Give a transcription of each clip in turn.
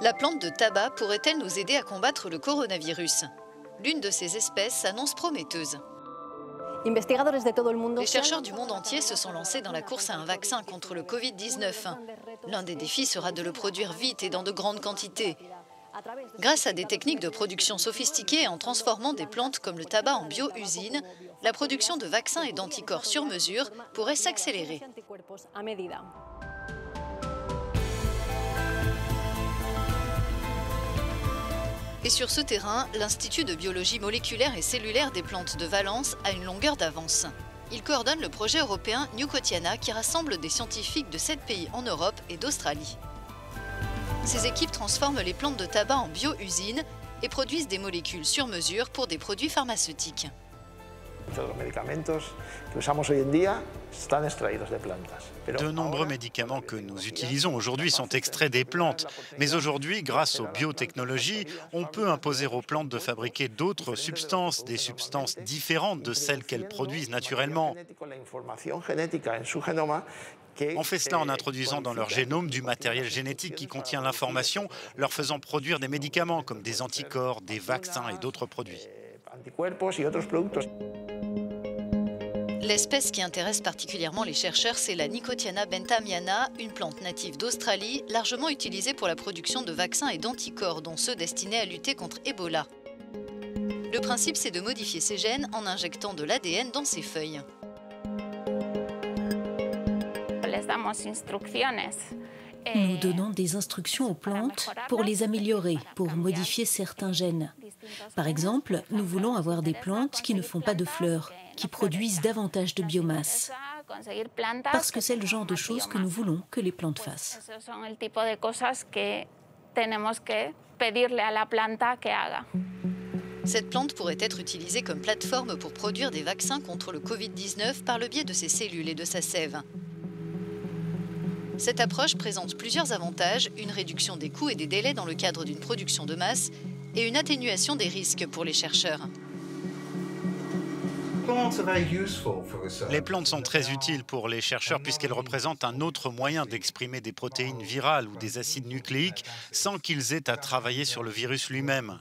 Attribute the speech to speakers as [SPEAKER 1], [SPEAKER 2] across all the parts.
[SPEAKER 1] La plante de tabac pourrait-elle nous aider à combattre le coronavirus? L'une de ces espèces s'annonce prometteuse. Les chercheurs du monde entier se sont lancés dans la course à un vaccin contre le Covid-19. L'un des défis sera de le produire vite et dans de grandes quantités. Grâce à des techniques de production sophistiquées et en transformant des plantes comme le tabac en bio-usine, la production de vaccins et d'anticorps sur mesure pourrait s'accélérer. Et sur ce terrain, l'Institut de biologie moléculaire et cellulaire des plantes de Valence a une longueur d'avance. Il coordonne le projet européen Nicotiana qui rassemble des scientifiques de 7 pays en Europe et d'Australie. Ces équipes transforment les plantes de tabac en bio-usines et produisent des molécules sur mesure pour des produits pharmaceutiques.
[SPEAKER 2] De nombreux médicaments que nous utilisons aujourd'hui sont extraits des plantes. Mais aujourd'hui, grâce aux biotechnologies, on peut imposer aux plantes de fabriquer d'autres substances, des substances différentes de celles qu'elles produisent naturellement. On fait cela en introduisant dans leur génome du matériel génétique qui contient l'information, leur faisant produire des médicaments comme des anticorps, des vaccins et d'autres produits.
[SPEAKER 1] L'espèce qui intéresse particulièrement les chercheurs, c'est la Nicotiana bentamiana, une plante native d'Australie, largement utilisée pour la production de vaccins et d'anticorps, dont ceux destinés à lutter contre Ebola. Le principe, c'est de modifier ces gènes en injectant de l'ADN dans ces feuilles.
[SPEAKER 3] Nous donnons des instructions aux plantes pour les améliorer, pour modifier certains gènes. Par exemple, nous voulons avoir des plantes qui ne font pas de fleurs, qui produisent davantage de biomasse. Parce que c'est le genre de choses que nous voulons que les plantes fassent.
[SPEAKER 1] Cette plante pourrait être utilisée comme plateforme pour produire des vaccins contre le Covid-19 par le biais de ses cellules et de sa sève. Cette approche présente plusieurs avantages, une réduction des coûts et des délais dans le cadre d'une production de masse et une atténuation des risques pour les chercheurs.
[SPEAKER 2] Les plantes sont très utiles pour les chercheurs puisqu'elles représentent un autre moyen d'exprimer des protéines virales ou des acides nucléiques sans qu'ils aient à travailler sur le virus lui-même.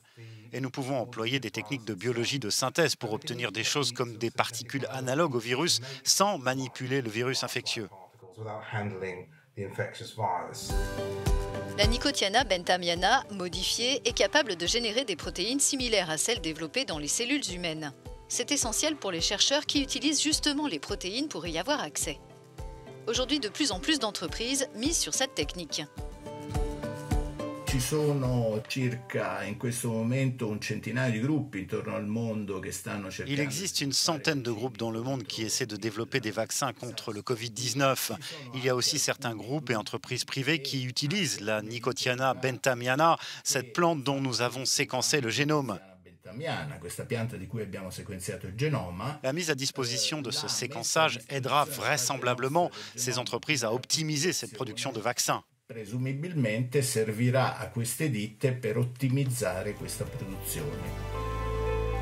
[SPEAKER 2] Et nous pouvons employer des techniques de biologie de synthèse pour obtenir des choses comme des particules analogues au virus sans manipuler le virus infectieux.
[SPEAKER 1] La Nicotiana bentamiana, modifiée, est capable de générer des protéines similaires à celles développées dans les cellules humaines. C'est essentiel pour les chercheurs qui utilisent justement les protéines pour y avoir accès. Aujourd'hui, de plus en plus d'entreprises misent sur cette technique.
[SPEAKER 2] Il existe une centaine de groupes dans le monde qui essaient de développer des vaccins contre le Covid-19. Il y a aussi certains groupes et entreprises privées qui utilisent la Nicotiana bentamiana, cette plante dont nous avons séquencé le génome. La mise à disposition de ce séquençage aidera vraisemblablement ces entreprises à optimiser cette production de vaccins.
[SPEAKER 4] Presumibilmente servirà a queste ditte per ottimizzare questa produzione.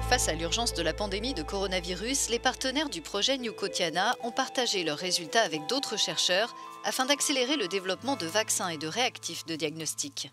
[SPEAKER 1] Face à l'urgence de la pandémie de coronavirus, les partenaires du projet Nicotiana ont partagé leurs résultats avec d'autres chercheurs afin d'accélérer le développement de vaccins et de réactifs de diagnostic.